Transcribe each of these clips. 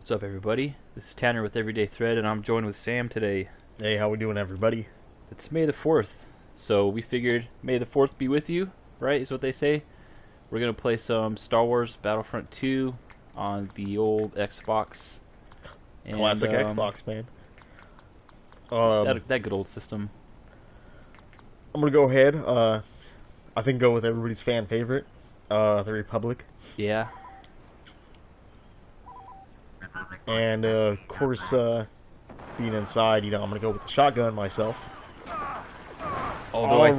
What's up, everybody? This is Tanner with Everyday Thread, and I'm joined with Sam today. Hey, how we doing, everybody? It's May the 4th, so we figured May the 4th be with you, right, is what they say. We're going to play some Star Wars Battlefront 2 on the old Xbox. And, Classic Xbox, man. That good old system. I'm going to go ahead, I think go with everybody's fan favorite, the Republic. Yeah. And, of course, being inside, I'm going to go with the shotgun myself. Although I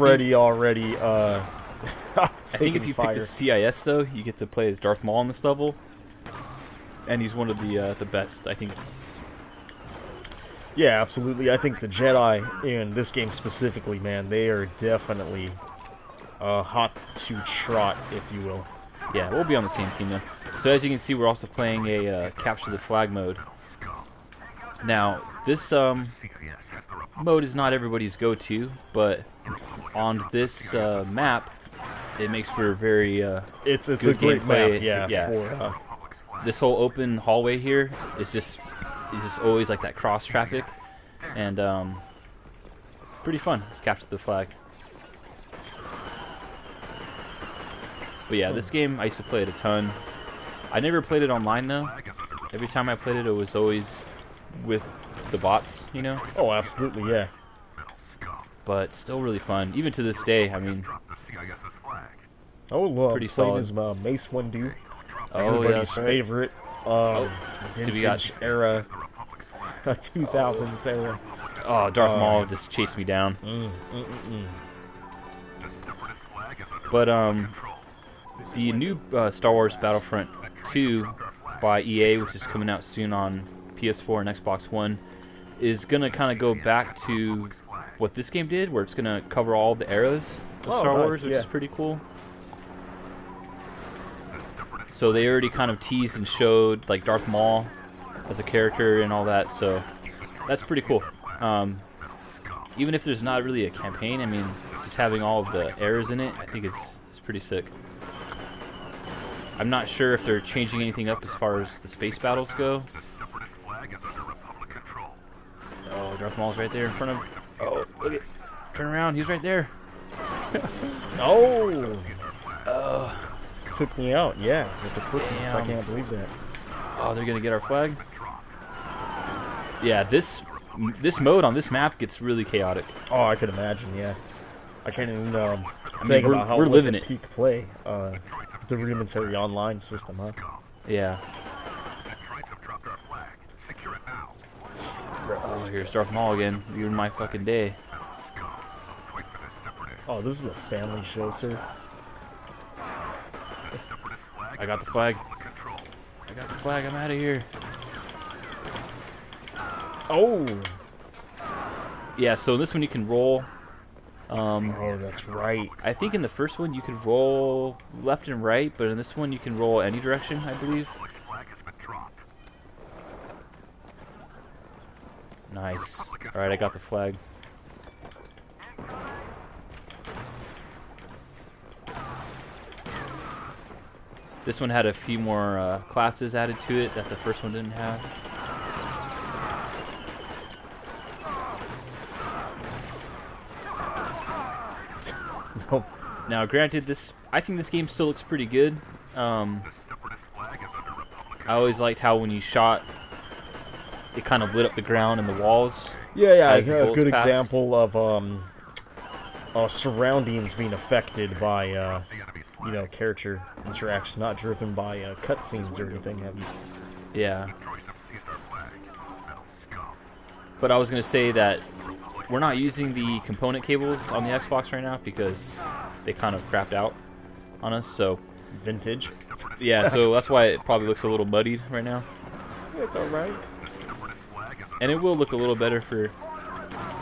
think if you pick the CIS, though, you get to play as Darth Maul in this level. And he's one of the best, I think. Yeah, absolutely. I think the Jedi, in this game specifically, man, they are definitely hot to trot, if you will. Yeah, we'll be on the same team, though. So as you can see, we're also playing a capture the flag mode. Now, this mode is not everybody's go-to, but on this map, it makes for a very it's good a great gameplay. map, yeah. For, this whole open hallway here is just always like that cross traffic, and pretty fun. Let's capture the flag. But yeah, this game I used to play it a ton. I never played it online though. Every time I played it, it was always with the bots, you know? Oh, absolutely, yeah. But still really fun, even to this day. I mean, pretty solid. As Mace Windu, everybody's favorite vintage era, 2000s era. Oh, Darth Maul just chased me down. But the new Star Wars Battlefront 2 by EA, which is coming out soon on PS4 and Xbox One, is going to kind of go back to what this game did, where it's going to cover all the eras of Star Wars, which is pretty cool. So they already kind of teased and showed like Darth Maul as a character and all that, so that's pretty cool. Even if there's not really a campaign, I mean, just having all of the eras in it, I think it's pretty sick. I'm not sure if they're changing anything up as far as the space battles go. Oh, Darth Maul's right there in front of... Oh, look at... Turn around, he's right there. Took me out, yeah, with the quickness. I can't believe that. Oh, they're gonna get our flag? Yeah, this mode on this map gets really chaotic. Oh, I could imagine, yeah. I can't even think about how we're it was living at peak play. The rudimentary online system, huh? Yeah. Oh, here's Darth Maul again. Ruined my fucking day. Oh, this is a family show, sir. I got the flag. I got the flag. I'm out of here. Oh! Yeah, so in this one you can roll. Oh, that's right. I think in the first one you could roll left and right, but in this one you can roll any direction, I believe. Nice. Alright, I got the flag. This one had a few more classes added to it that the first one didn't have. Now, granted, I think this game still looks pretty good. I always liked how when you shot, it kind of lit up the ground and the walls. Yeah, it's a good example of surroundings being affected by, character interaction, not driven by cutscenes or anything heavy. Yeah. But I was going to say that we're not using the component cables on the Xbox right now because they kind of crapped out on us, so... Vintage. Yeah, so that's why it probably looks a little muddied right now. It's alright. And it will look a little better for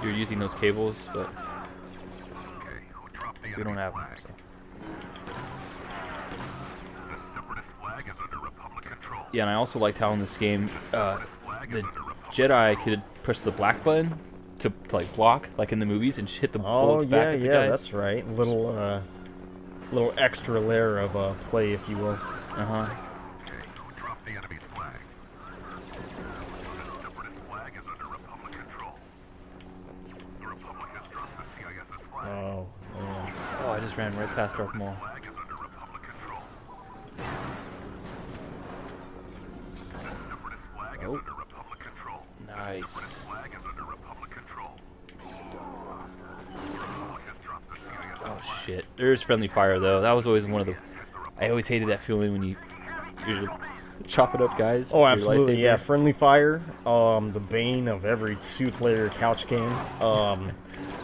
you're using those cables, but we don't have them, so... Yeah, and I also liked how in this game, the Jedi could push the black button to like block, like in the movies, and hit the bullets back at the guys. That's right. Little extra layer of play, if you will. I just ran right past Dark Maul. Oh. Nice. Oh shit. There's friendly fire though. That was always one of the... I always hated that feeling when you're chopping up guys. Oh, absolutely, yeah. Friendly fire, the bane of every 2-player couch game.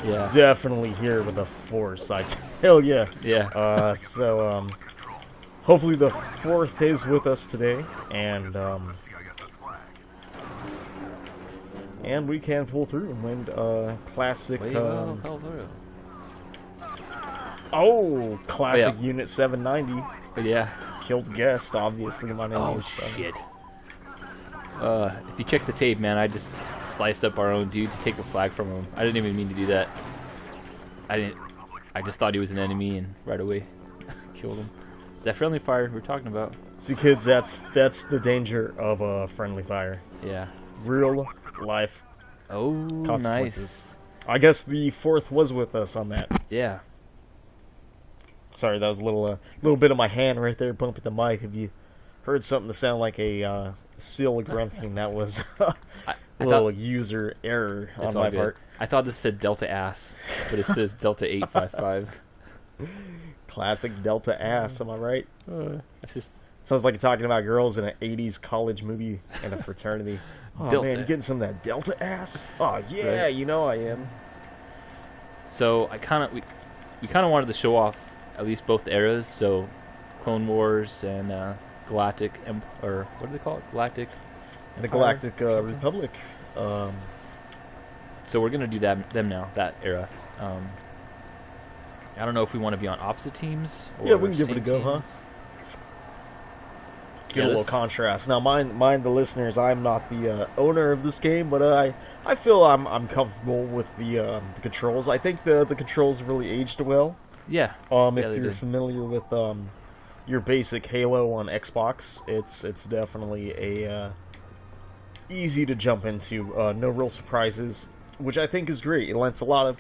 Yeah. Definitely here with the Force. I tell ya. Yeah. So, hopefully the 4th is with us today, and we can pull through and win classic. Oh, classic Unit 790. Yeah. Killed guest, obviously. My name Oh is, shit. If you check the tape, man, I just sliced up our own dude to take the flag from him. I didn't even mean to do that. I just thought he was an enemy and right away killed him. Is that friendly fire we're talking about? See, kids, that's the danger of friendly fire. Yeah. Real life consequences. Nice. I guess the 4th was with us on that. Yeah. Sorry, that was a little bit of my hand right there bumping the mic. If you heard something to sound like a seal grunting, that was a little user error on my part. I thought this said Delta Ass, but it says Delta 855. Classic Delta Ass, am I right? That's just... Sounds like you're talking about girls in an 80s college movie in a fraternity. Oh Delta. Man, you getting some of that Delta Ass? Oh yeah, right. You know I am. So we kind of wanted to show off at least both eras, so Clone Wars and Galactic, or what do they call it? Galactic Empire? The Galactic Republic. So we're gonna do them now, that era. I don't know if we want to be on opposite teams. Or yeah, we can give it a go, huh? Get a little contrast. Now, mind the listeners, I'm not the owner of this game, but I feel I'm comfortable with the controls. I think the controls really aged well. Yeah. If you're familiar with your basic Halo on Xbox, it's definitely a easy to jump into. No real surprises, which I think is great. It lets a lot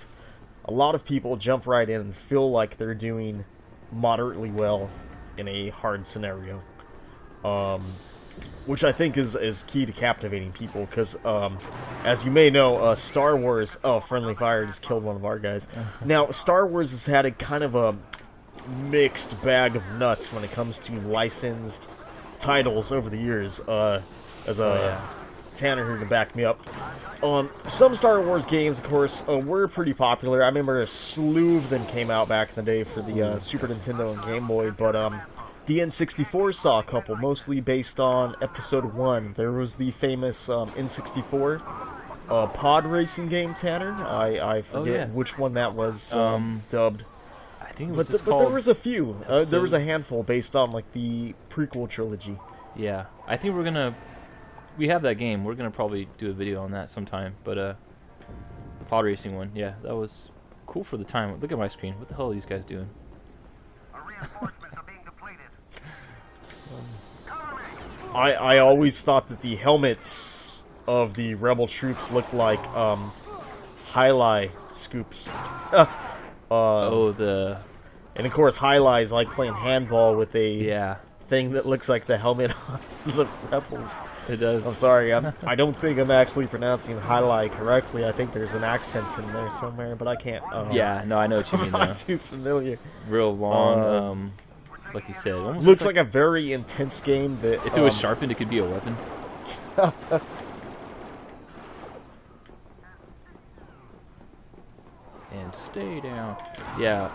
of people jump right in and feel like they're doing moderately well in a hard scenario. Which I think is key to captivating people, because as you may know, Star Wars... Oh, friendly fire just killed one of our guys. Now, Star Wars has had a kind of a mixed bag of nuts when it comes to licensed titles over the years. Tanner here to back me up. Some Star Wars games, of course, were pretty popular. I remember a slew of them came out back in the day for the Super Nintendo and Game Boy, but the N64 saw a couple, mostly based on Episode 1. There was the famous N64 pod racing game, Tanner. I forget which one that was dubbed. I think it was but there was a few. There was a handful based on like the prequel trilogy. Yeah, I think we have that game. We're gonna probably do a video on that sometime. But the pod racing one, yeah, that was cool for the time. Look at my screen. What the hell are these guys doing? I always thought that the helmets of the rebel troops looked like highlight scoops. And of course highlight's like playing handball with a thing that looks like the helmet on the rebels. It does. I'm sorry, I don't think I'm actually pronouncing highlight correctly. I think there's an accent in there somewhere, but I can't. Yeah, no, I know what you mean. I'm not too familiar. Real long. Like you said, almost looks like a very intense game. That if it was sharpened, it could be a weapon. And stay down. Yeah.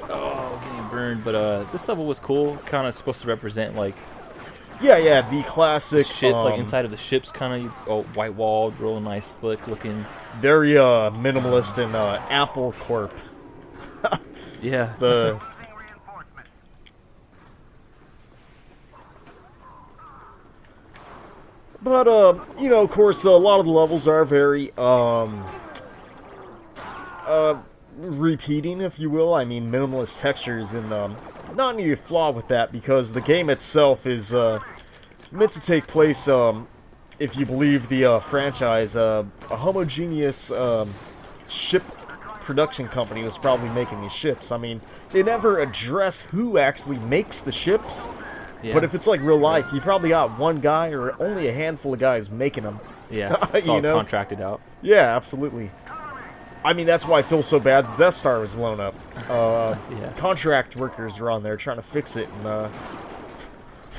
Oh, getting burned. But this level was cool. Kind of supposed to represent like. Yeah, the classic shit, like inside of the ships, kind of white walled, real nice, slick looking. Very minimalist and Apple Corp. Yeah. But, you know, of course, a lot of the levels are very, repeating, if you will. I mean, minimalist textures, and, not any flaw with that, because the game itself is, meant to take place, if you believe the, franchise, a homogeneous, ship production company was probably making these ships. I mean, they never address who actually makes the ships. Yeah. But if it's like real life, you probably got one guy or only a handful of guys making them. Yeah, it's all contracted out. Yeah, absolutely. I mean, that's why I feel so bad the Death Star was blown up. Yeah. Contract workers are on there trying to fix it, and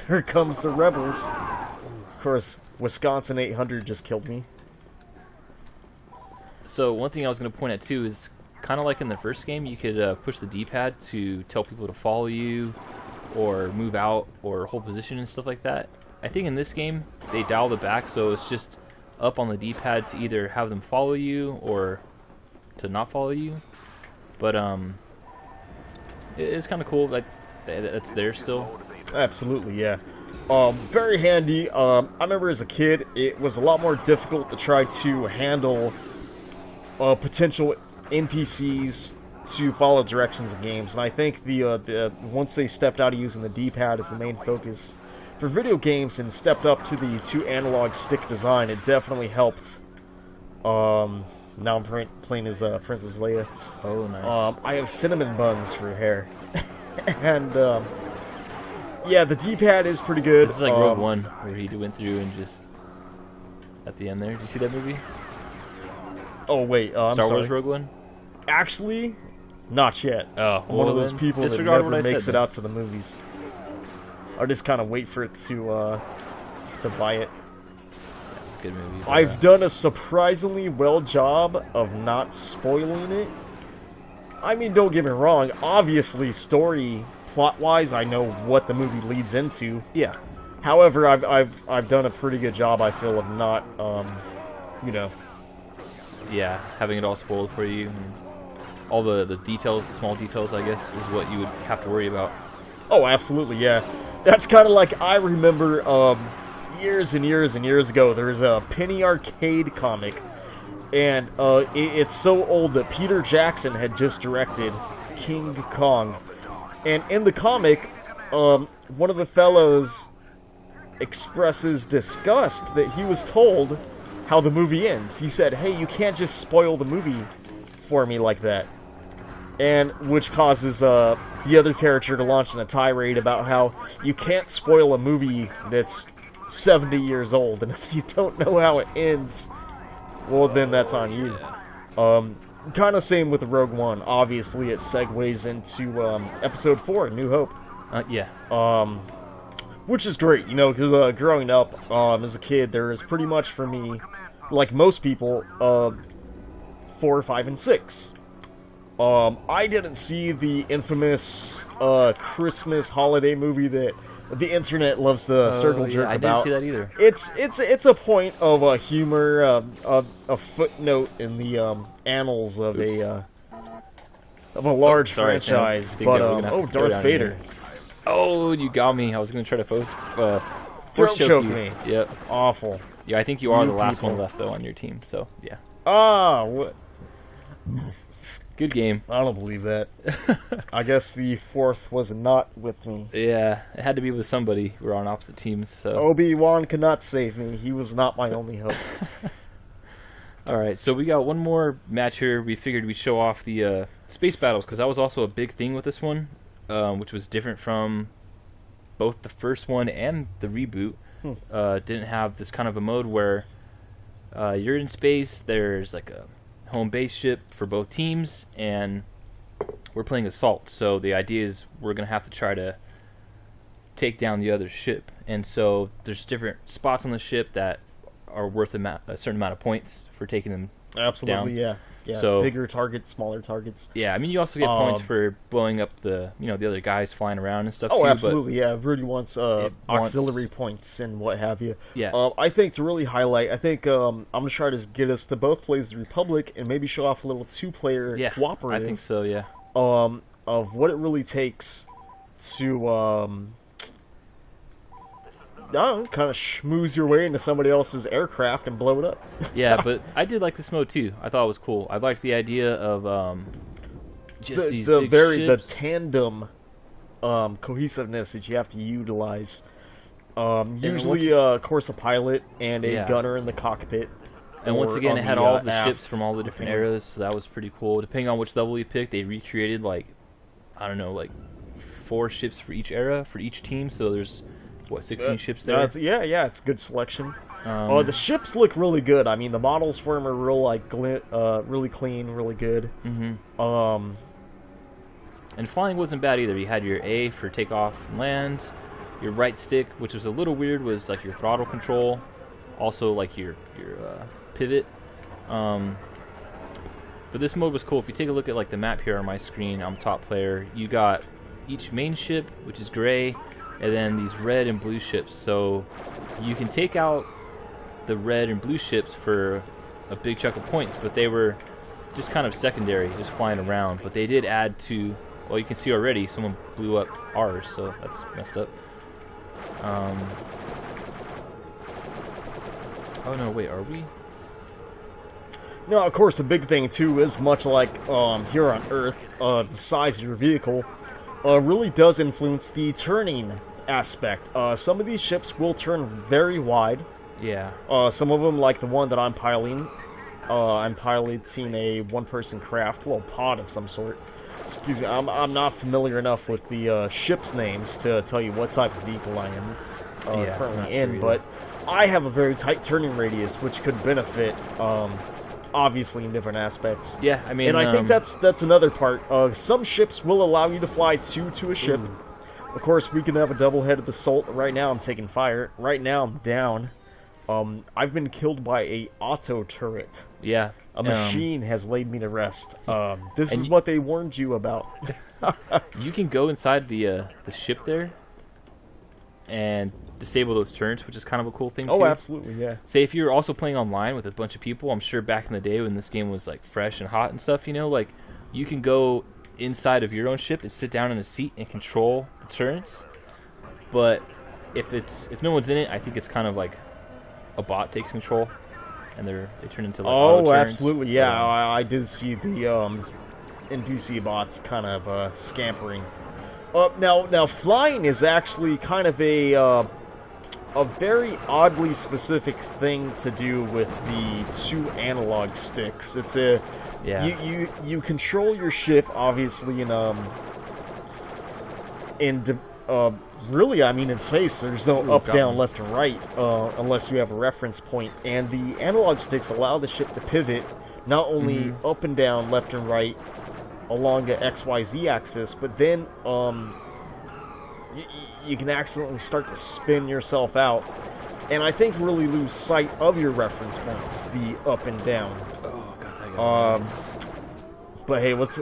here comes the rebels. Of course, Wisconsin 800 just killed me. So one thing I was going to point at too is kind of like in the first game, you could push the D-pad to tell people to follow you, or move out, or hold position and stuff like that. I think in this game they dialed it back, so it's just up on the D-pad to either have them follow you or to not follow you. But it's kind of cool that that's there still. Absolutely, yeah. Very handy. I remember as a kid, it was a lot more difficult to try to handle potential NPCs to follow directions in games, and I think the once they stepped out of using the D-pad as the main focus for video games and stepped up to the 2 analog stick design, it definitely helped. Now I'm playing as Princess Leia. Oh, nice. I have cinnamon buns for hair, and yeah, the D-pad is pretty good. This is like Rogue One, where he went through and just at the end there. Did you see that movie? Oh wait, I'm Star sorry. Wars Rogue One. Actually, not yet. Oh, I'm one of those people that disregard what never I makes said, it out to the movies. I just kind of wait for it to buy it. It's a good movie. But, I've done a surprisingly well job of not spoiling it. I mean, don't get me wrong. Obviously, story plot-wise, I know what the movie leads into. yeah. However, I've done a pretty good job, I feel, of not, you know. Yeah, having it all spoiled for you. And all the details, the small details, I guess, is what you would have to worry about. Oh, absolutely, yeah. That's kind of like, I remember years and years and years ago, there was a Penny Arcade comic, and it's so old that Peter Jackson had just directed King Kong. And in the comic, one of the fellows expresses disgust that he was told how the movie ends. He said, hey, you can't just spoil the movie for me like that. And which causes the other character to launch in a tirade about how you can't spoil a movie that's 70 years old, and if you don't know how it ends, well, then that's on you. Kind of same with Rogue One. Obviously, it segues into Episode 4, New Hope. Yeah. Which is great, you know, because growing up as a kid, there is pretty much for me, like most people, 4, 5, and 6. I didn't see the infamous Christmas holiday movie that the internet loves to circle jerk I about. didn't see that either. It's a point of humor, a footnote in the annals of a large franchise. Sam. But oh, Darth Vader. Oh, you got me. I was gonna try to force choke you. me. Yep. Awful. Yeah, I think you are You the last people. one left though on your team. So yeah. Ah, what? Good game. I don't believe that. I guess the 4th was not with me. Yeah, it had to be with somebody. We're on opposite teams, so. Obi-Wan could not save me. He was not my only hope. All right, so we got one more match here. We figured we'd show off the space battles because that was also a big thing with this one, which was different from both the first one and the reboot. Didn't have this kind of a mode where you're in space. There's like a home base ship for both teams, and we're playing assault. So the idea is we're gonna have to try to take down the other ship, and so there's different spots on the ship that are worth a certain amount of points for taking them Absolutely, down. yeah. So bigger targets, smaller targets. Yeah, I mean you also get points for blowing up the the other guys flying around and stuff. Oh, too, absolutely, yeah. Rudy wants auxiliary wants- points and what have you. Yeah. I think to really highlight, I think I'm gonna try to get us to both play as the Republic and maybe show off a little 2-player Yeah, cooperative. I think so. Yeah. Of what it really takes to I don't know, kind of schmooze your way into somebody else's aircraft and blow it up. Yeah, but I did like this mode too. I thought it was cool. I liked the idea of just these big ships. The tandem cohesiveness that you have to utilize. Usually, of course, a pilot and a gunner in the cockpit. And once or again, on it had the, all the aft ships from all the different thing. eras, so that was pretty cool. Depending on which level you picked, they recreated, like, I don't know, like 4 ships for each era, for each team, so there's, what, 16 ships there? Yeah, it's a good selection. The ships look really good. I mean, the models for them are real, like, really clean, really good. And flying wasn't bad either. You had your A for takeoff and land, your right stick, which was a little weird, was like your throttle control, also like your pivot. But this mode was cool. If you take a look at like the map here on my screen, I'm top player. You got each main ship, which is gray, and then these red and blue ships. So you can take out the red and blue ships for a big chunk of points, but they were just kind of secondary, just flying around. But they did add to, well, you can see already someone blew up ours, so that's messed up. Oh no, wait, are we? No, of course, a big thing too is much like here on Earth, the size of your vehicle really does influence the turning aspect. Some of these ships will turn very wide. Yeah. Some of them, like the one that I'm piloting a one-person craft, well, pod of some sort. Excuse me, I'm not familiar enough with the ship's names to tell you what type of vehicle I am currently in, but I have a very tight turning radius, which could benefit, obviously, in different aspects. Yeah, I mean, and I think that's another part. Some ships will allow you to fly two to a ship. Of course, we can have a double-headed assault. Right now, I'm taking fire. Right now, I'm down. I've been killed by a auto turret. Yeah. A machine has laid me to rest. This is what they warned you about. You can go inside the ship there and disable those turns, which is kind of a cool thing too. Oh, absolutely, yeah. Say if you're also playing online with a bunch of people, I'm sure back in the day when this game was like fresh and hot and stuff, you know, like you can go inside of your own ship and sit down in a seat and control the turns. But if no one's in it, I think it's kind of like a bot takes control, and they turn into like auto turns. Absolutely, yeah. I did see the NPC bots kind of scampering. Now flying is actually kind of a very oddly specific thing to do with the 2 analog sticks. It's a you control your ship obviously really, I mean, in space, there's no up, down, left, and right, unless you have a reference point. And the analog sticks allow the ship to pivot, not only up and down, left and right, along the XYZ axis, but then you can accidentally start to spin yourself out. And I think really lose sight of your reference points, the up and down. Oh, God, that got but hey, what's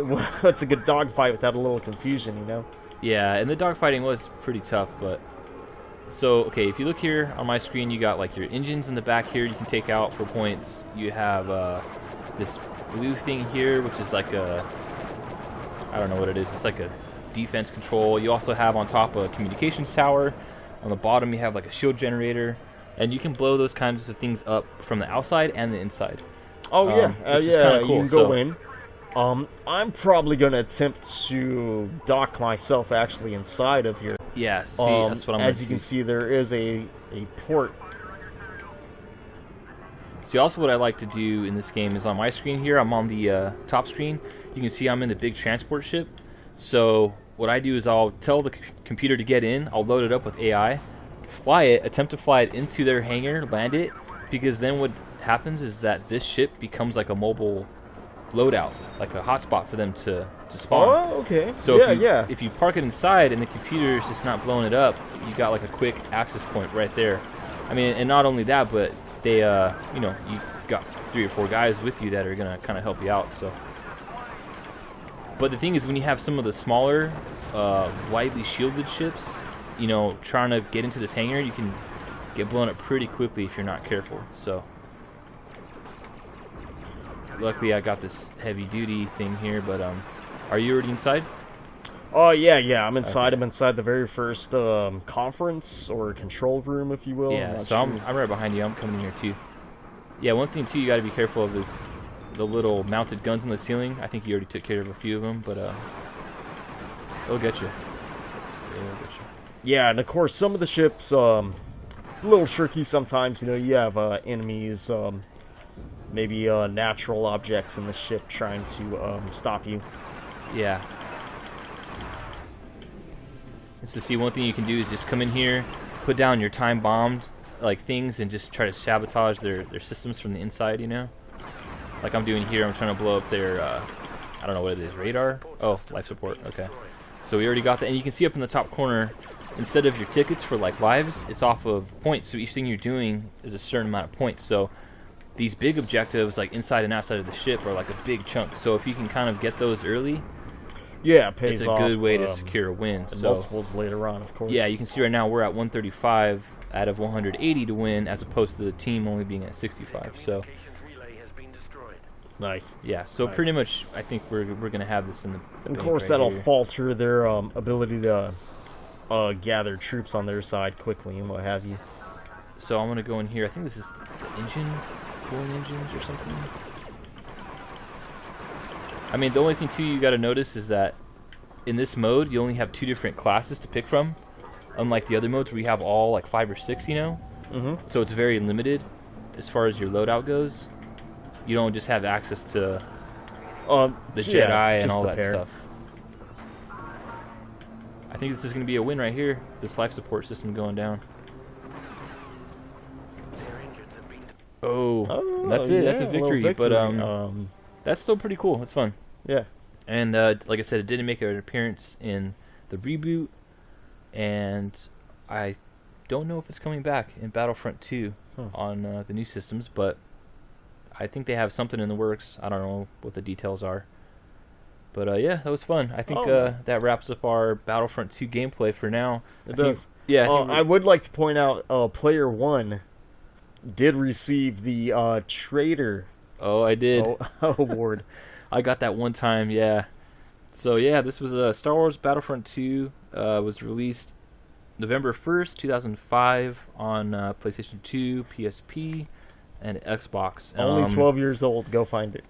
a good dogfight without a little confusion, you know? Yeah, and the dogfighting was pretty tough, but... So, okay, if you look here on my screen, you got, like, your engines in the back here you can take out for points. You have this blue thing here, which is like a... I don't know what it is. It's like a defense control. You also have on top a communications tower. On the bottom, you have, like, a shield generator. And you can blow those kinds of things up from the outside and the inside. Oh, yeah. Which is kinda cool. You can go in. I'm probably going to attempt to dock myself actually inside of here. Yeah, see, that's what I'm as you can see, there is a port. See, also what I like to do in this game is on my screen here, I'm on the top screen. You can see I'm in the big transport ship. So what I do is I'll tell the computer to get in, I'll load it up with AI, fly it, attempt to fly it into their hangar, land it, because then what happens is that this ship becomes like a mobile loadout, like a hotspot for them to spawn. Oh, okay. So if you park it inside and the computer is just not blowing it up, you got like a quick access point right there. I mean, and not only that, but they, you know, you got 3 or 4 guys with you that are gonna kind of help you out. So, but the thing is, when you have some of the smaller, widely shielded ships, you know, trying to get into this hangar, you can get blown up pretty quickly if you're not careful. So. Luckily, I got this heavy-duty thing here, but are you already inside? Oh, yeah, I'm inside. Okay. I'm inside the very first conference or control room, if you will. Yeah, so I'm right behind you. I'm coming in here, too. Yeah, one thing, too, you got to be careful of is the little mounted guns on the ceiling. I think you already took care of a few of them, but they'll get you. Yeah, and of course, some of the ships, a little tricky sometimes. You know, you have enemies maybe natural objects in the ship trying to stop you. Yeah. So see, one thing you can do is just come in here, put down your time bombed like things, and just try to sabotage their systems from the inside. You know, like I'm doing here. I'm trying to blow up their I don't know what it is, radar. Oh, life support. Okay. So we already got that, and you can see up in the top corner, instead of your tickets for like lives, it's off of points. So each thing you're doing is a certain amount of points. So these big objectives, like inside and outside of the ship, are like a big chunk. So if you can kind of get those early. Yeah, it pays it's a off, good way to secure a win. So multiples later on, of course. Yeah, you can see right now we're at 135 out of 180 to win, as opposed to the team only being at 65. So nice. Yeah, so nice. Pretty much, I think we're gonna have this in the and of course, right that'll here. falter their ability to gather troops on their side quickly and what have you. So I'm gonna go in here. I think this is the engine, cooling engines or something. I mean, the only thing too you got to notice is that in this mode you only have 2 different classes to pick from, unlike the other modes where you have all like 5 or 6. You know, so it's very limited as far as your loadout goes. You don't just have access to the Jedi and all that stuff. I think this is going to be a win right here. This life support system going down. Oh, that's it. That's a victory. But that's still pretty cool. It's fun. Yeah. And like I said, it didn't make an appearance in the reboot, and I don't know if it's coming back in Battlefront 2 on the new systems, but I think they have something in the works. I don't know what the details are. But yeah, that was fun. I think that wraps up our Battlefront 2 gameplay for now. It does. Yeah, I would like to point out Player 1 did receive the Traitor I did. award. I got that one time, yeah. So yeah, this was Star Wars Battlefront 2. Was released November 1st, 2005 on PlayStation 2, PSP, and Xbox. Only 12 years old. Go find it.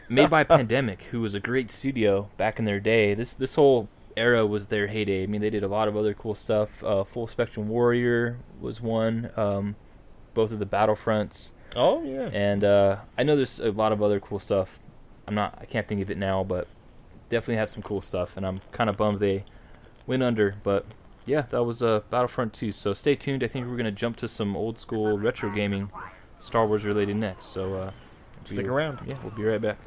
Made by Pandemic, who was a great studio back in their day. This whole era was their heyday. I mean, they did a lot of other cool stuff. Full Spectrum Warrior was one. Both of the Battlefronts. Oh yeah. And I know there's a lot of other cool stuff. I can't think of it now, but definitely had some cool stuff. And I'm kind of bummed they went under. But yeah, that was Battlefront 2. So stay tuned. I think we're gonna jump to some old school retro gaming, Star Wars related next. So stick around. Yeah, we'll be right back.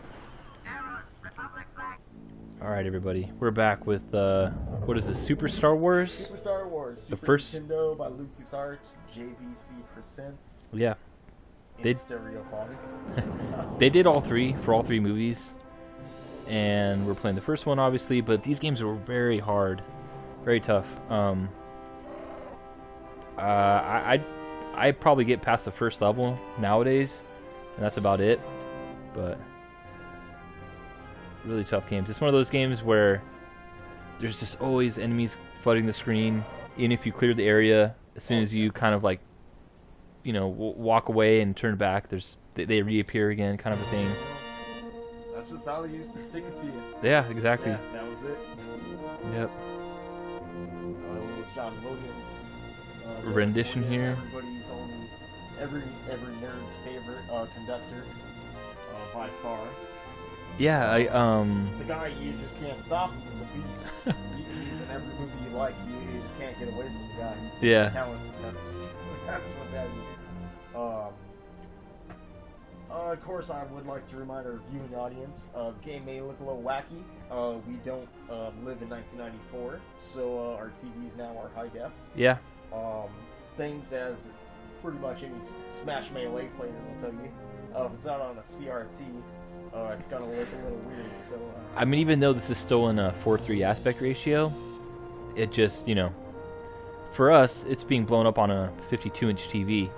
All right, everybody, we're back with what is this? Super Star Wars? Super Star Wars. The Super first Nintendo by LucasArts. JVC presents. Yeah. In stereophonic. They did all 3 for all 3 movies, and we're playing the first one, obviously. But these games were very hard, very tough. I probably get past the first level nowadays, and that's about it. But really tough games. It's one of those games where there's just always enemies flooding the screen. Even if you clear the area, as soon as you kind of like, you know, walk away and turn back, they reappear again, kind of a thing. That's just how they used to stick it to you. Yeah, exactly. Yeah, that was it. Yep. John Williams rendition here. Everybody's own, every nerd's favorite conductor, by far. Yeah, the guy you just can't stop him. He's a beast. He's in every movie you like. You just can't get away from the guy. Yeah. Talent. That's what that is. Of course, I would like to remind our viewing audience, the game may look a little wacky. We don't live in 1994, so our TVs now are high def. Yeah. Things as pretty much any Smash Melee player will tell you. If it's not on a CRT, it's gonna look a little weird. So. I mean, even though this is still in a 4:3 aspect ratio, it just, you know, for us, it's being blown up on a 52-inch TV.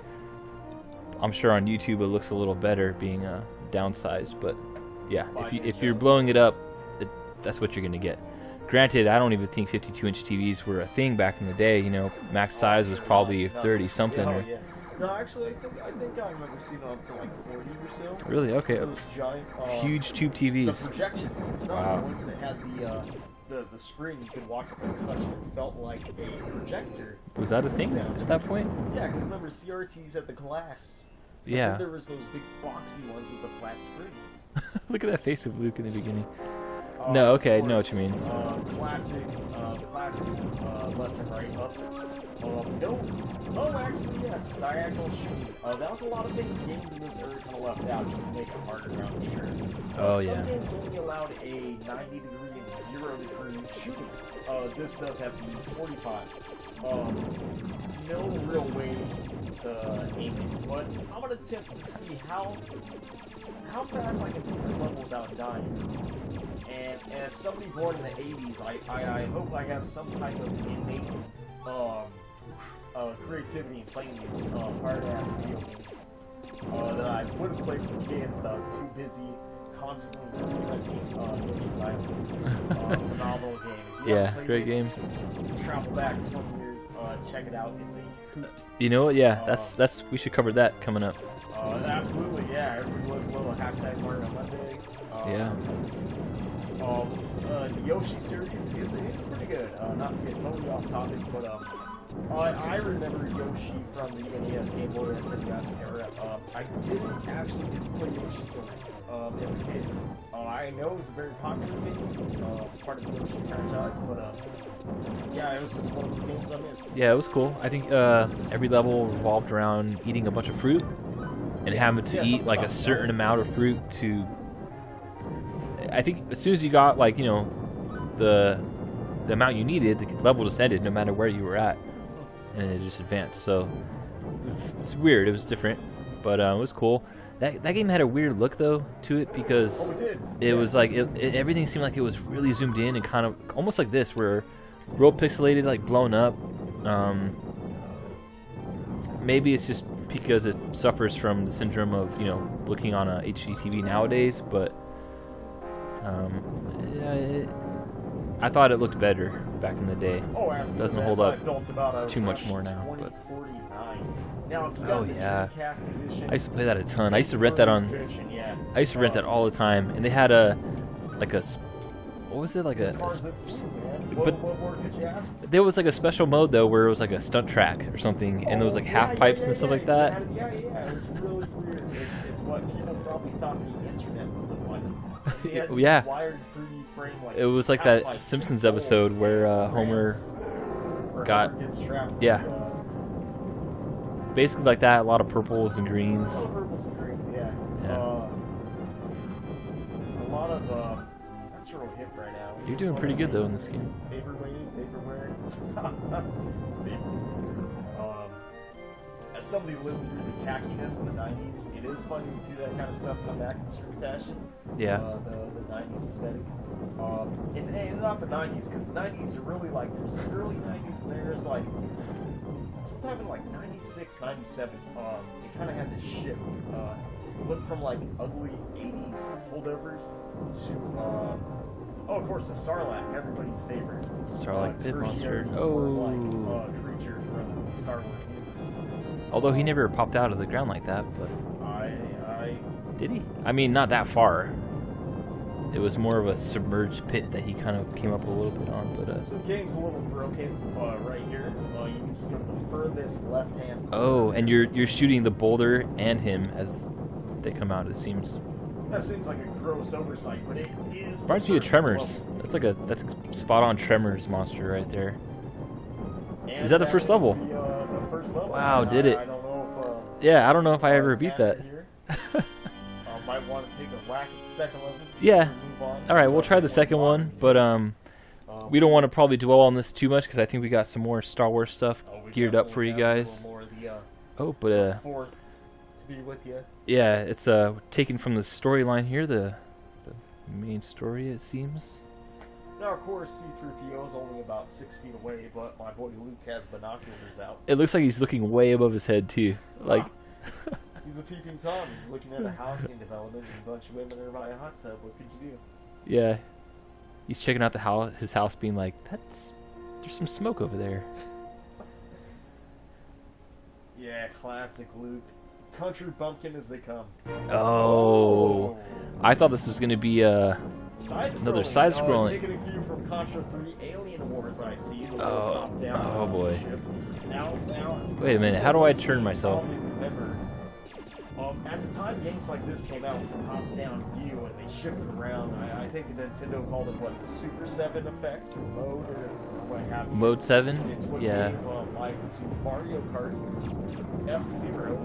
I'm sure on YouTube it looks a little better being downsized, but yeah, if you're blowing it up, that's what you're gonna get. Granted, I don't even think 52-inch TVs were a thing back in the day. You know, max size was probably 30 something. Yeah. No, actually, I think I remember seeing them up to like 40 or so. Really? Okay. Those giant, huge tube TVs. The projection ones, not the ones that had the screen you could walk up and touch, and it felt like a projector. Was that a thing at that point? Yeah, because remember CRTs had the glass Yeah. Then there was those big boxy ones with the flat screens. Look at that face of Luke in the beginning. No, okay, know what you mean. Classic left and right up. No, actually, yes, diagonal shooting. That was a lot of things games in this area kind of left out just to make it harder around the shirt. Oh, some yeah. games only allowed a 90-degree and 0-degree shooting. This does have the 45. No real way to aim it, but I'm gonna attempt to see how fast I can beat this level without dying. And as somebody born in the 80s, I hope I have some type of innate creativity in playing these hard-ass video games that I would have played as a kid, but I was too busy constantly renting Yoshi's Island. Phenomenal game. If you haven't played great it, game. Travel back 20 years, check it out. It's a hoot. You know what? Yeah, that's we should cover that coming up. Absolutely, yeah. Everybody loves a little hashtag Mario Monday. Yeah. The Yoshi series is pretty good. Not to get totally off topic, but I remember Yoshi from the NES, Game Boy, SNES era. I didn't actually get to play Yoshi Story as a kid. I know it was a very popular game, part of the Yoshi franchise, but yeah, it was just one of those games I missed. Yeah, it was cool. I think every level revolved around eating a bunch of fruit and having to eat like a certain amount of fruit to. I think as soon as you got like the amount you needed, the level just ended no matter where you were at, and it just advanced. So it's weird. It was different, but it was cool. That game had a weird look though to it because it was like everything seemed like it was really zoomed in and kind of almost like this, where real pixelated, like blown up. Maybe it's just because it suffers from the syndrome of looking on a HD TV nowadays, but I thought it looked better back in the day. Oh, absolutely. Doesn't hold up too much more now. But. Now, if you got the Dreamcast edition, I used to play that a ton. I used to rent that on. I used to rent that all the time, and they had what was it like what more could you ask? There was like a special mode though where it was like a stunt track or something, and there was like half pipes and stuff like that. Yeah, it was really weird. It's what people probably thought the internet would look like. Yeah. Wired 3D frame, like it was like that Simpsons episode where Homer gets trapped. Yeah. Basically like that, a lot of purples and greens. Purples and greens, yeah. A lot of that's real hip right now. You're doing pretty good though in this game. Vaporware. As somebody who lived through the tackiness in the 90s, it is funny to see that kind of stuff come back in certain fashion. Yeah. The 90s aesthetic. And not the 90s, because the 90s are really like, there's the early 90s and there's like, sometime in like 96, 97, it kind of had this shift. It went from like ugly 80s holdovers to, of course, the Sarlacc, everybody's favorite. Sarlacc pit monster. Creature from Star Wars universe. Although he never popped out of the ground like that, but did he? I mean, not that far. It was more of a submerged pit that he kind of came up a little bit on, but So the game's a little broken right here. You can see the furthest left-hand. Oh, and you're shooting the boulder and him as they come out. It seems. That seems like a gross oversight, but it is. Reminds me of Tremors. That's a spot-on Tremors monster right there. And is that the first level? The first level. Wow, did it? I don't know if. Yeah, I don't know if I ever beat that. Might want to take a whack at the second level. Yeah. All right, we'll try the second one, but we don't want to probably dwell on this too much because I think we got some more Star Wars stuff geared up for you guys. Fourth to be with you. Yeah, it's taken from the storyline here, the main story it seems. Now, of course, C-3PO is only about 6 feet away, but my boy Luke has binoculars out. It looks like he's looking way above his head too, like. He's a peeping Tom. He's looking at a housing development and a bunch of women are by a hot tub. What could you do? Yeah, he's checking out his house, being like, "There's some smoke over there." Yeah, classic Luke. Country bumpkin as they come. Oh. I thought this was going to be another side-scrolling. Taking a cue from Contra 3 Alien Wars, I see. The top-down. Oh boy. Now, wait a minute. How do I turn myself? Remember At the time, games like this came out with the top-down view, and they shifted around. I think Nintendo called it, what, the Super 7 effect, or mode, or what have you. Mode 7? It's what Yeah. gave life to Mario Kart, F-Zero,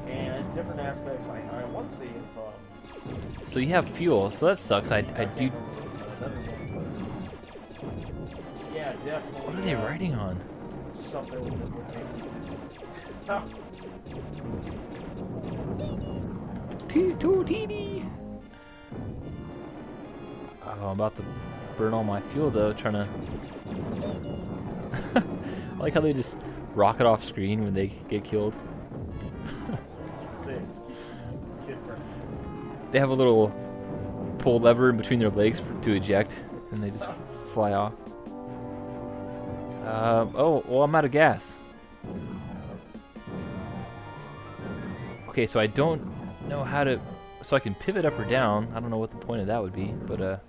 and different aspects, I want to say, of... So you have fuel, so that sucks. I do... Another one, but... Yeah, definitely. What are they riding on? Something that would make me dizzy. Tootini. Oh, I'm about to burn all my fuel though, trying to... I like how they just rocket off screen when they get killed. Safe. Kid friendly. They have a little pull lever in between their legs to eject, and they just fly off. Oh, well, I'm out of gas. Okay, so I don't know how to... So I can pivot up or down. I don't know what the point of that would be, but, oh,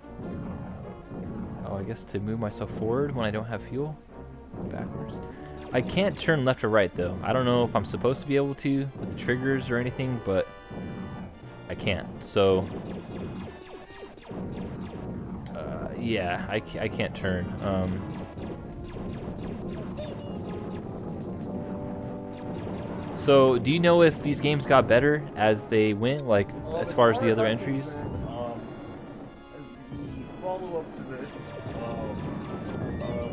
I guess to move myself forward when I don't have fuel? Backwards. I can't turn left or right, though. I don't know if I'm supposed to be able to with the triggers or anything, but I can't. So, yeah, I can't turn. So, do you know if these games got better as they went, like, as far as the other entries? The follow-up to this,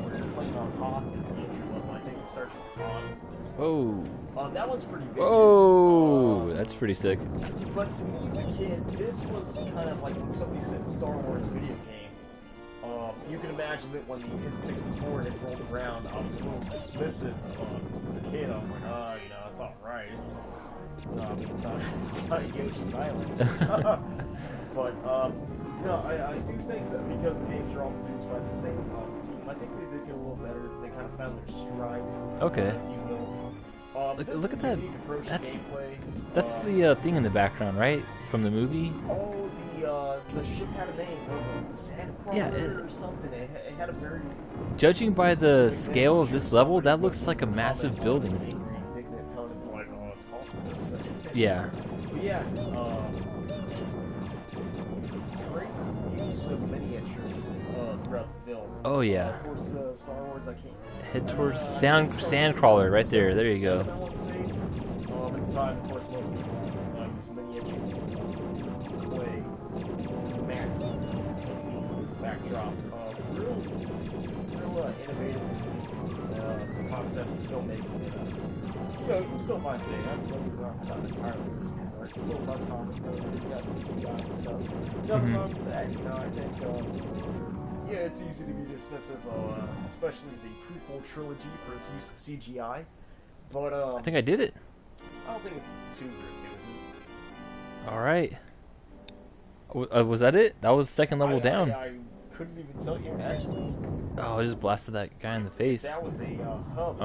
where you're playing on Hoth is the entry level. I think it starts with Hoth. Oh. That one's pretty big. Oh, that's pretty sick. But to me as a kid, this was kind of like when somebody said Star Wars video game. You can imagine that when the N64 had rolled around, I was a little dismissive. As a kid, I was like, oh, you know, it's alright. It's not Yoshi's Island. But, no, I do think that because the games are all produced by the same team, I think they did get a little better. They kind of found their stride, Okay. if you will. Look at that. That's gameplay. the thing in the background, right? From the movie? Oh, the ship had a name. What was it? The Sandcrawler Yeah, or something? It had a very... Judging by the scale of this level, that looks like a massive building. Indignant tone and be like, oh, it's called this. Yeah. But yeah, great use of miniatures throughout the film. Oh, yeah. Of course, Star Wars, I can't... Head towards Sandcrawler right there. There you go. At the time, of course, most people use miniatures, clay, matte paintings as a backdrop. Real innovative concepts in filmmaking. And, you can still find today. Don't get me wrong, it's not entirely disappeared. It's a little less common, though. You got CGI and stuff. Nothing wrong with that. I think. Yeah, it's easy to be dismissive, especially the prequel trilogy for its use of CGI. But I think I did it. I don't think it's too gratuitous. All right. Was that it? That was second level down. I couldn't even tell you actually. Oh, I just blasted that guy in the face. That was a hub.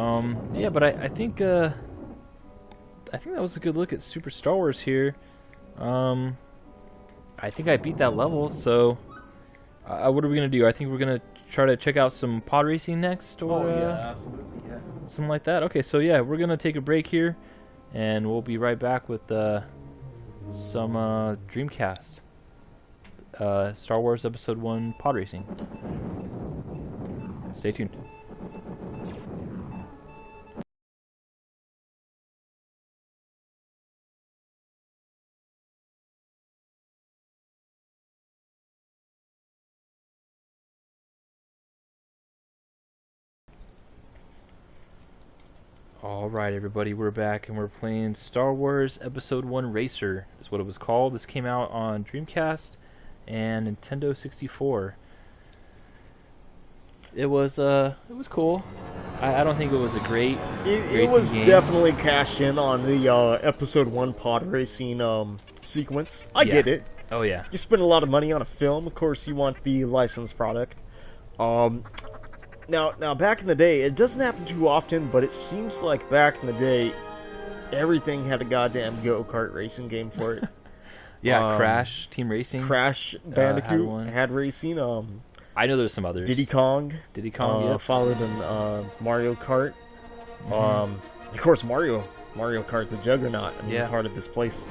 Yeah, but I think that was a good look at Super Star Wars here. I think I beat that level, so what are we gonna do? I think we're gonna try to check out some pod racing next, or yeah, absolutely, yeah. something like that. Okay, so yeah, we're gonna take a break here, and we'll be right back with some Dreamcast, Star Wars Episode 1 pod racing. Stay tuned. Alright everybody, we're back and we're playing Star Wars Episode 1 Racer is what it was called. This came out on Dreamcast and Nintendo 64. It was cool. I don't think it was a great It was game. definitely cashed in on the Episode 1 pod racing sequence. I get it. Oh yeah. You spend a lot of money on a film, of course you want the licensed product. Now, back in the day, it doesn't happen too often, but it seems like back in the day, everything had a goddamn go-kart racing game for it. Yeah, Crash Team Racing. Crash Bandicoot had racing. I know there's some others. Diddy Kong. Diddy Kong, yeah. Followed in Mario Kart. Of course, Mario Mario Kart's a juggernaut. I mean, it's Yeah. hard at this place.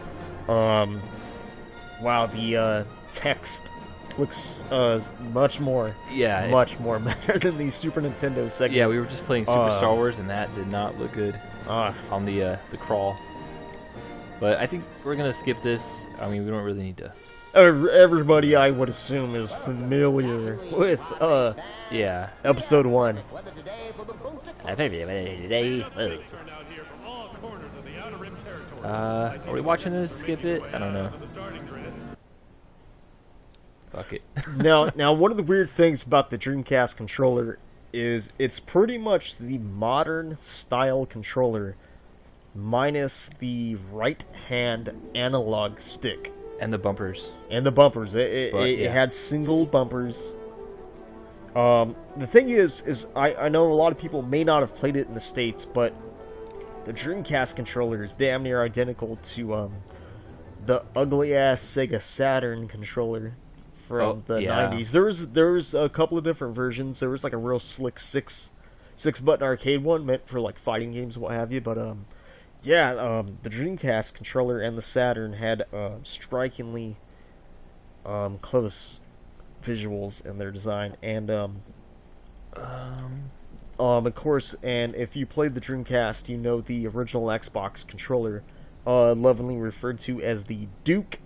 Wow, the text looks much more better than the Super Nintendo segment. Yeah, we were just playing Super Star Wars, and that did not look good on the crawl. But I think we're gonna skip this. I mean, we don't really need to. Everybody, I would assume, is familiar with Yeah. Episode 1. Are we watching this? Skip it? I don't know. Fuck it. Now, one of the weird things about the Dreamcast controller is it's pretty much the modern style controller, minus the right-hand analog stick. And the bumpers. And the bumpers. It had single bumpers. The thing is I know a lot of people may not have played it in the States, but the Dreamcast controller is damn near identical to the ugly-ass Sega Saturn controller from the 90s. There was a couple of different versions. There was like a real slick six-button arcade one meant for like fighting games, what have you, but the Dreamcast controller and the Saturn had strikingly close visuals in their design, and of course, and if you played the Dreamcast, you know the original Xbox controller, lovingly referred to as the Duke,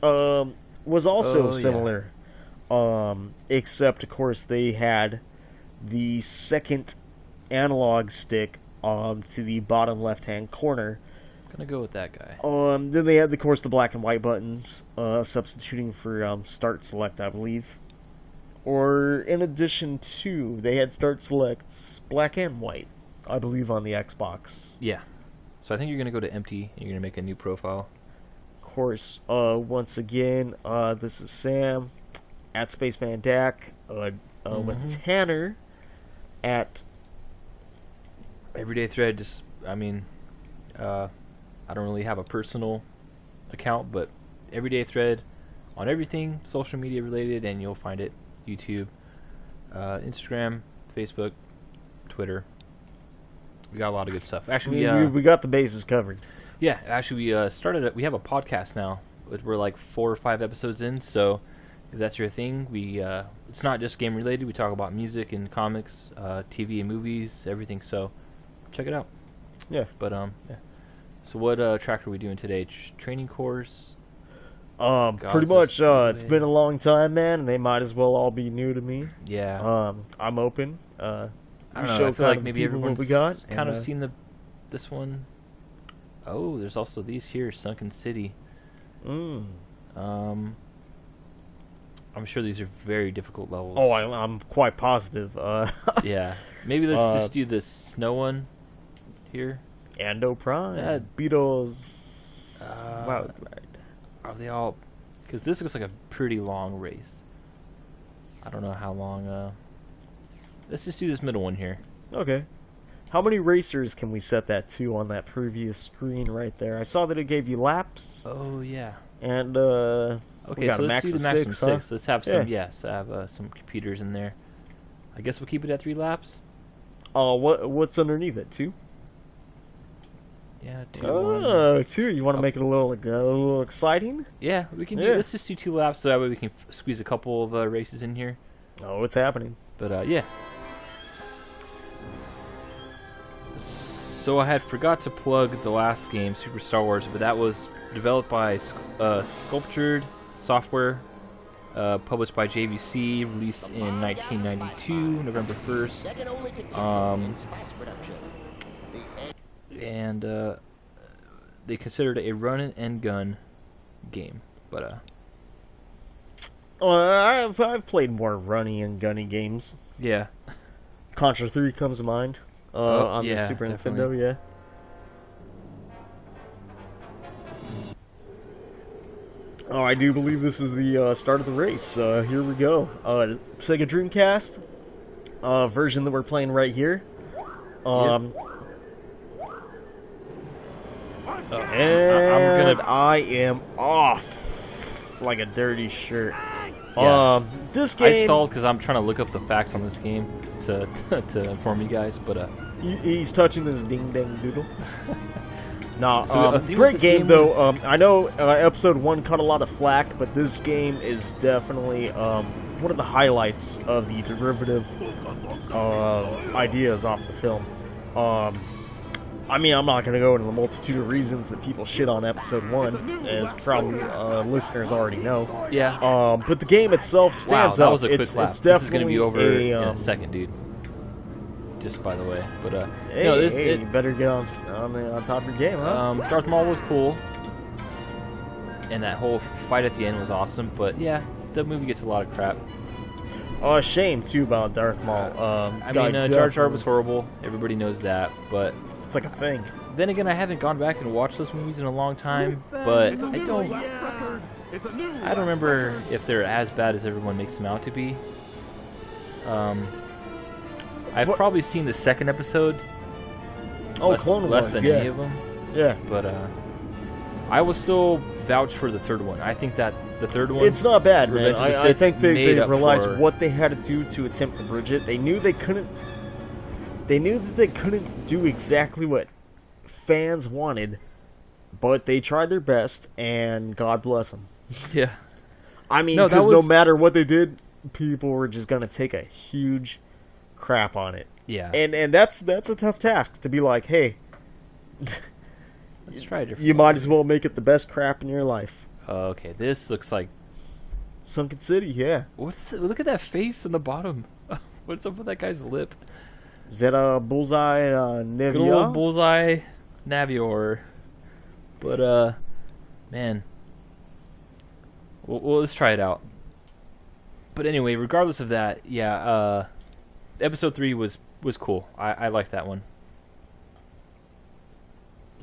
was also similar, except of course they had the second analog stick to the bottom left-hand corner. Gonna go with that guy. Then they had, of course, the black and white buttons, substituting for start select, I believe. Or in addition to, they had start selects black and white, I believe, on the Xbox. Yeah. So I think you're gonna go to empty. And you're gonna make a new profile. Of course, once again, this is Sam at Spaceman Dak with Tanner at Everyday Thread. Just, I mean, I don't really have a personal account, but Everyday Thread on everything social media related, and you'll find it. YouTube, Instagram, Facebook, Twitter. We got a lot of good stuff. Actually, we got the bases covered. Yeah, actually, we have a podcast now. We're like 4 or 5 episodes in, so if that's your thing, it's not just game related. We talk about music and comics, TV and movies, everything. So check it out. Yeah. But yeah. So what track are we doing today? Training course. Pretty much. It's been a long time, man, and they might as well all be new to me. Yeah. I'm open. I don't know. I feel like maybe everyone's kind of seen this one. Oh, there's also these here, Sunken City. I'm sure these are very difficult levels. Oh, I'm quite positive. Yeah. Maybe let's just do this snow one here. Ando Prime. Beatles. Wild Ride. Are they all... Because this looks like a pretty long race. I don't know how long... Let's just do this middle one here. Okay. How many racers can we set that to on that previous screen right there? I saw that it gave you laps. Oh, yeah. And, okay, we got so a let's max do the of maximum 6, 6. huh? Let's have some, some computers in there. I guess we'll keep it at 3 laps. Oh, what's underneath it? 2? Yeah, 2. 2. You want to make it a little exciting? Yeah, we can do. Let's just do 2 laps so that way we can squeeze a couple of races in here. Oh, it's happening. But yeah. So I had forgot to plug the last game, Super Star Wars, but that was developed by Sculptured Software, published by JVC, released in 1992, November 1st. And they considered it a run and gun game, but I've played more runny and gunny games. Yeah. Contra 3 comes to mind. On the Super definitely. Nintendo, yeah. Oh, I do believe this is the start of the race. Here we go. Sega Dreamcast version that we're playing right here. And I am off like a dirty shirt. Yeah. This game... I stalled because I'm trying to look up the facts on this game to inform you guys, but he's touching his ding dang doodle. Nah, So, I think great this game game though. was- I know episode 1 caught a lot of flack, but this game is definitely one of the highlights of the derivative ideas off the film. I mean, I'm not going to go into the multitude of reasons that people shit on episode 1, as probably listeners already know. Yeah. But the game itself stands Wow, that up. was a quick It's lap. definitely This is gonna be over in a a second, dude. Just by the way, but Hey, no, this you better get on top of your game, huh? Darth Maul was cool, and that whole fight at the end was awesome. But yeah, the movie gets a lot of crap. Shame too about Darth Maul. I mean, Jar Jar was horrible. Everybody knows that, but It's like a thing. then again, I haven't gone back and watched those movies in a long time. But I don't remember if they're as bad as everyone makes them out to be. I've probably seen the second episode. Oh, Clone Wars, less than yeah. any of them. Yeah. But I will still vouch for the third one. I think that the third one, It's not bad, man. Revenge of the I Sith think they made up realized for- what they had to do to attempt to bridge it. They knew they couldn't. They knew that they couldn't do exactly what fans wanted, but they tried their best, and God bless them. yeah, I mean, No, that because no was- matter what they did, people were just gonna take a huge crap on it, yeah. and that's a tough task to be like, hey, Let's try a different you one. might as well make it the best crap in your life. Okay, this looks like Sunken City, yeah. look at that face in the bottom. What's up with that guy's lip? Is that a bullseye? Good old bullseye, Navior. But man, well, let's try it out. But anyway, regardless of that, yeah, episode 3 was cool. I liked that one.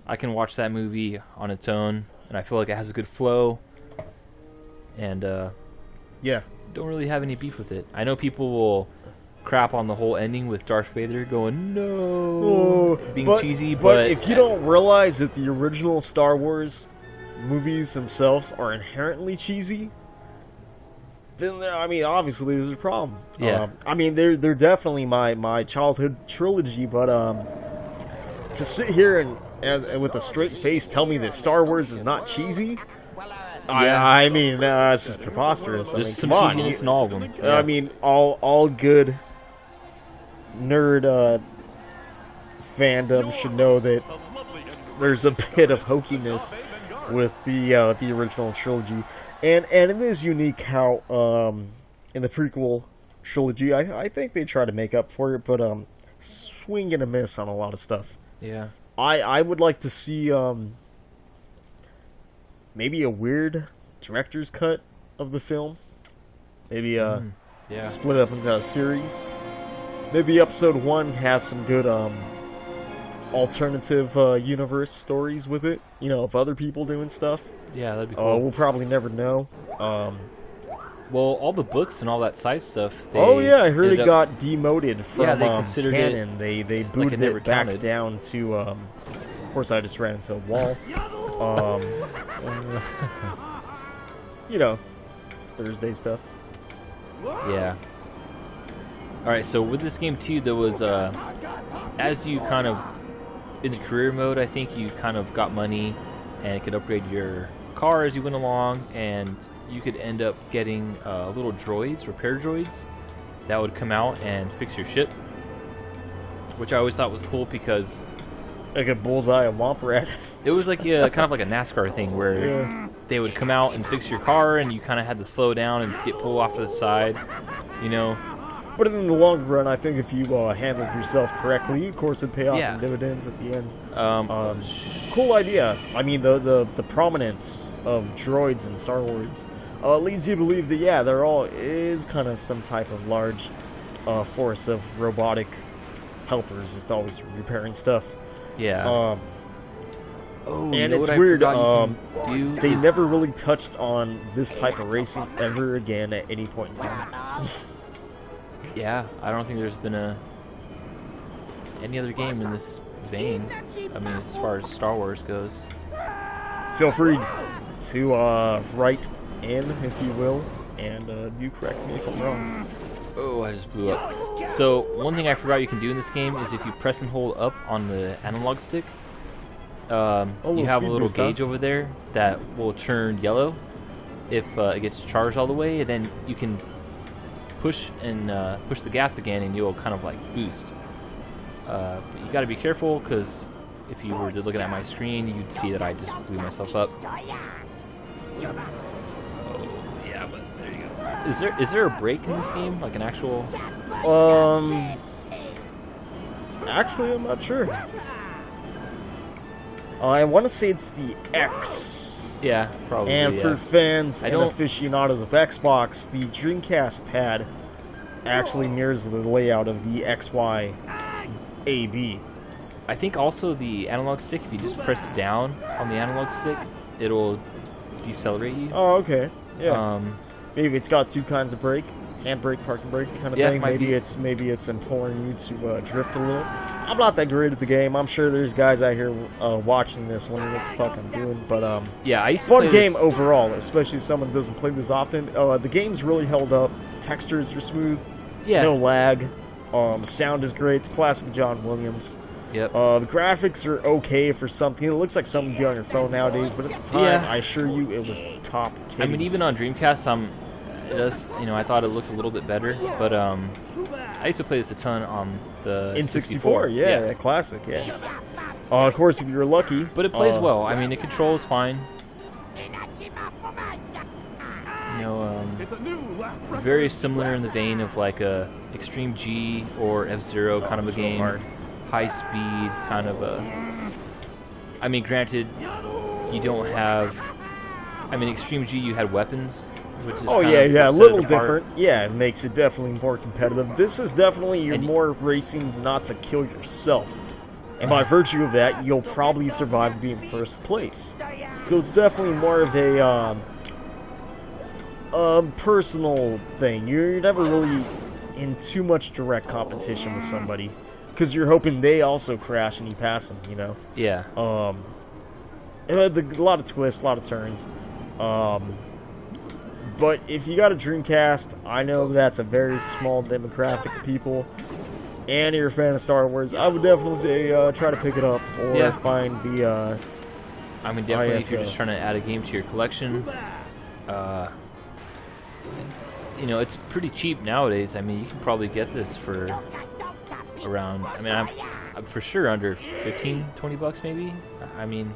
I can watch that movie on its own, and I feel like it has a good flow. And Yeah. don't really have any beef with it. I know people will crap on the whole ending with Darth Vader going no, being cheesy, but if you don't realize that the original Star Wars movies themselves are inherently cheesy, then I mean, obviously there's a problem. Yeah. I mean, they're definitely my childhood trilogy, but to sit here and with a straight face tell me that Star Wars is not cheesy. Yeah. I mean, this is preposterous. there's I mean, some come on. cheesiness in all of them. I mean, all good nerd fandom should know that there's a bit of hokiness with the original trilogy, and it is unique how in the prequel trilogy, I think they try to make up for it, but swing and a miss on a lot of stuff. Yeah. I would like to see maybe a weird director's cut of the film. Maybe Yeah. split it up into a series. Maybe episode 1 has some good alternative universe stories with it. You know, of other people doing stuff. Yeah, that'd be cool. We'll probably never know. Well, all the books and all that side stuff. They Oh yeah, I heard ended it up- got demoted from Yeah, they considered it canon. They it booted never it back counted. down to. Of course, I just ran into a wall. You know, Thursday stuff. Yeah. Alright, so with this game too, there was, as you kind of, in the career mode, I think you kind of got money and it could upgrade your car as you went along, and you could end up getting little droids, repair droids, that would come out and fix your ship, which I always thought was cool because Like a bullseye and womp rat. it was like kind of like a NASCAR thing where Yeah. they would come out and fix your car, and you kind of had to slow down and get pulled off to the side, you know. But in the long run, I think if you handled yourself correctly, of course, it'd pay off Yeah. in dividends at the end. Um, Cool idea. I mean, the prominence of droids in Star Wars leads you to believe that, yeah, there all is kind of some type of large force of robotic helpers just always repairing stuff. yeah. Oh, You and know it's what I weird. forgot you can do They is- never really touched on this type of racing ever again at any point in time. Yeah, I don't think there's been any other game in this vein. I mean, as far as Star Wars goes. Feel free to write in, if you will, and do correct me if I'm wrong. Oh, I just blew up. So, one thing I forgot you can do in this game is if you press and hold up on the analog stick, you have a speed little boost, huh? gauge over there that will turn yellow if it gets charged all the way, and then you can push the gas again, and you'll kind of like boost. But you got to be careful, because if you were looking at my screen, you'd see that I just blew myself up. Oh yeah, but there you go. Is there a brake in this game, like an actual? Actually, I'm not sure. I want to say it's the X. Yeah, probably. And for fans and don't- aficionados of Xbox, the Dreamcast pad actually mirrors the layout of the XY AB. I think also the analog stick, if you just press down on the analog stick, it'll decelerate you. Oh, okay. Yeah. Maybe It's got two kinds of brake, handbrake, parking brake kind of Yeah, thing. might be. Maybe it's imploring you to drift a little. I'm not that great at the game. I'm sure there's guys out here watching this wondering what the fuck I'm doing. But yeah, I used to fun play game this. overall, especially if someone doesn't play this often. The game's really held up. Textures are smooth. Yeah. No lag. Sound is great. It's classic John Williams. Yep. The graphics are okay for something. It looks like something you do on your phone nowadays, but at the time, Yeah. I assure you, it was top titties. I mean, even on Dreamcast, I thought it looked a little bit better, but I used to play this a ton on the in 64. 64, yeah, classic, yeah. Of course, if you're lucky. But it plays well. I mean, the controls fine. Very similar in the vein of like a Extreme G or F-Zero kind of a so game. hard. High speed kind of a. I mean, granted, you don't have. I mean, Extreme G, you had weapons, which is Oh kind yeah, of yeah, a what set little it apart. different. Yeah, it makes it definitely more competitive. This is definitely you're And- more racing not to kill yourself, and by virtue of that, you'll probably survive being first place. So it's definitely more of a personal thing. You're never really in too much direct competition with somebody, because you're hoping they also crash and you pass them. You know. Yeah. It had a lot of twists, a lot of turns. But if you got a Dreamcast, I know that's a very small demographic of people, and you're a fan of Star Wars, I would definitely say try to pick it up or Yeah. find the. I mean, definitely if you're ISO. just trying to add a game to your collection. It's pretty cheap nowadays. I mean, you can probably get this for around. I mean, I'm for sure under 15, 20 bucks maybe. I mean,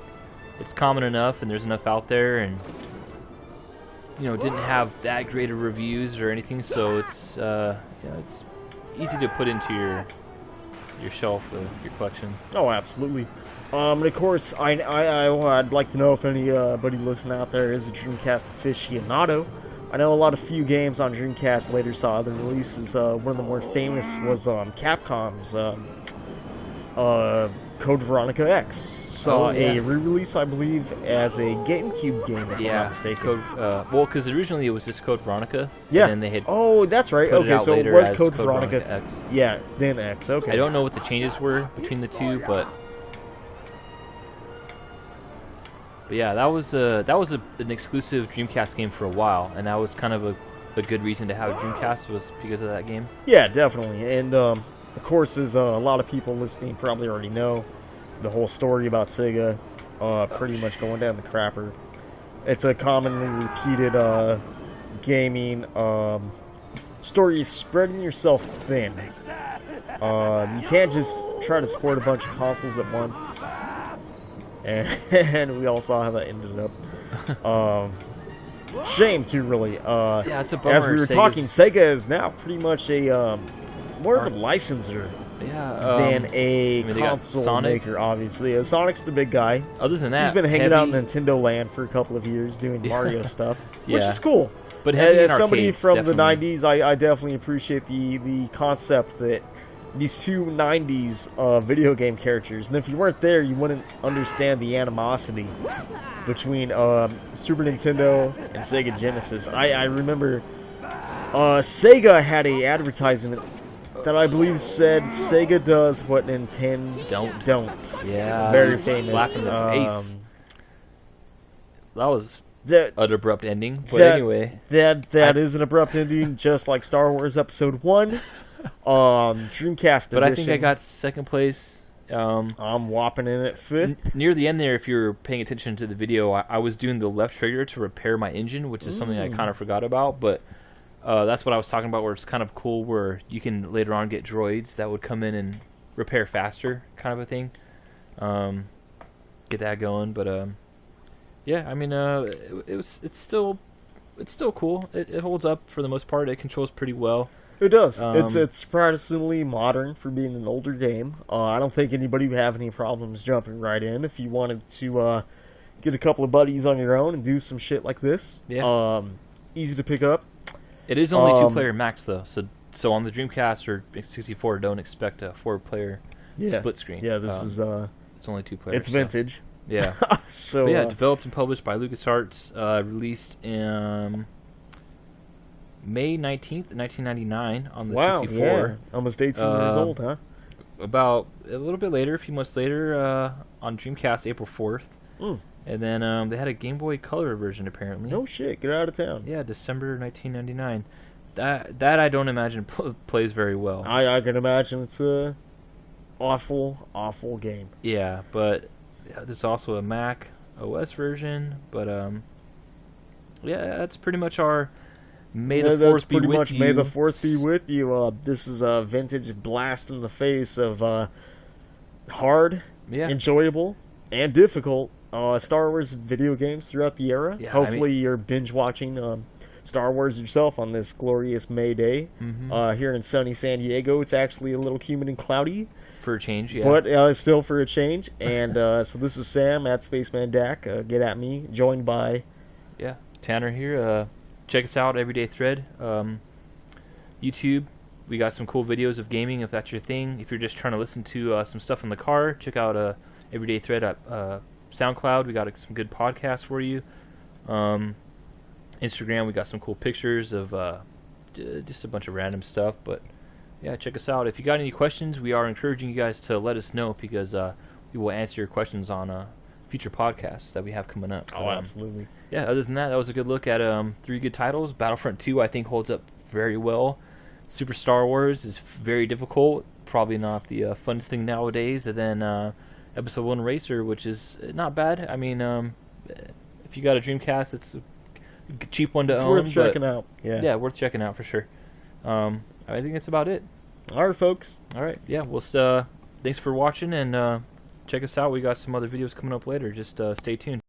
it's common enough, and there's enough out there, and it didn't have that great of reviews or anything, so it's it's easy to put into your shelf of your collection. Oh, absolutely. And of course, I'd like to know if anybody listening out there is a Dreamcast aficionado. I know a lot of few games on Dreamcast later saw other releases. One of the more famous was Capcom's Code Veronica X. Saw a re-release, I believe, as a GameCube game, if I'm not mistaken. Because originally it was just Code Veronica. Yeah. And then they had Oh, that's right. put it Okay, out so it later was as Code Veronica. X. Yeah, then X. Okay. I don't know what the changes were between the two, but yeah, that was an exclusive Dreamcast game for a while, and that was kind of a good reason to have a Dreamcast, was because of that game. Yeah, definitely. And of course, as a lot of people listening probably already know, the whole story about Sega pretty much going down the crapper. It's a commonly repeated gaming story, spreading yourself thin. You can't just try to support a bunch of consoles at once. And we all saw how that ended up. Shame, too, really. Yeah, it's a bummer. As we were talking, Sega is now pretty much a more of a licensor than a they got console Sonic. maker, obviously. Sonic's the big guy. Other than that, He's been hanging out in Heavy- Nintendo Land for a couple of years doing Mario stuff, which Yeah. is cool. But Heavy in As somebody arcades, from definitely. the 90s, I definitely appreciate the concept that these two 90s video game characters, and if you weren't there, you wouldn't understand the animosity between Super Nintendo and Sega Genesis. I remember Sega had a advertisement that I believe said Sega does what Nintendo don't. Yeah, Very famous. slap in the face. That was That an abrupt ending, but That- anyway. that is an abrupt ending, just like Star Wars Episode 1. Dreamcast But edition. I think I got second place I'm whopping in at 5th. Near the end there, if you're paying attention to the video, I was doing the left trigger to repair my engine, which is something I kind of forgot about, but that's what I was talking about, where it's kind of cool where you can later on get droids that would come in and repair faster, kind of a thing. Get that going, but yeah, I mean, it's still cool. It holds up for the most part. It controls pretty well. It does. It's surprisingly modern for being an older game. I don't think anybody would have any problems jumping right in if you wanted to get a couple of buddies on your own and do some shit like this. Yeah. Easy to pick up. It is only 2-player max though, so on the Dreamcast or 64, don't expect a 4-player split screen. Yeah, this is it's only 2 players. It's vintage. Yeah. So but yeah, developed and published by LucasArts, released in May 19th, 1999 on the 64. Yeah. Almost 18 years old, huh? About a little bit later, a few months later, on Dreamcast, April 4th. And then they had a Game Boy Color version, apparently. No shit, get out of town. Yeah, December 1999. That I don't imagine plays very well. I can imagine it's a awful game. Yeah, but there's also a Mac OS version. But yeah, that's pretty much our May the 4th be with you. May the 4th be with you. This is a vintage blast in the face of hard, enjoyable, and difficult Star Wars video games throughout the era. Yeah, Hopefully you're binge watching Star Wars yourself on this glorious May day. Here in sunny San Diego, it's actually a little humid and cloudy. For a change, yeah. But still for a change. And so this is Sam at Spaceman Dak. Get at me. Joined by... Yeah, Tanner here. Check us out, Everyday Thread. YouTube, we got some cool videos of gaming if that's your thing. If you're just trying to listen to some stuff in the car, check out Everyday Thread at SoundCloud. We got some good podcasts for you. Instagram, we got some cool pictures of just a bunch of random stuff. But yeah, check us out. If you got any questions, we are encouraging you guys to let us know, because we will answer your questions on future podcasts that we have coming up. Oh, absolutely. Yeah, other than that was a good look at 3 good titles. Battlefront 2, I think, holds up very well. Super Star Wars is very difficult. Probably not the funnest thing nowadays. And then Episode 1 Racer, which is not bad. I mean, if you got a Dreamcast, it's a cheap one to own. It's worth checking out. Yeah, worth checking out for sure. I think that's about it. All right, folks. All right, yeah. Well, thanks for watching, and check us out. We got some other videos coming up later. Just stay tuned.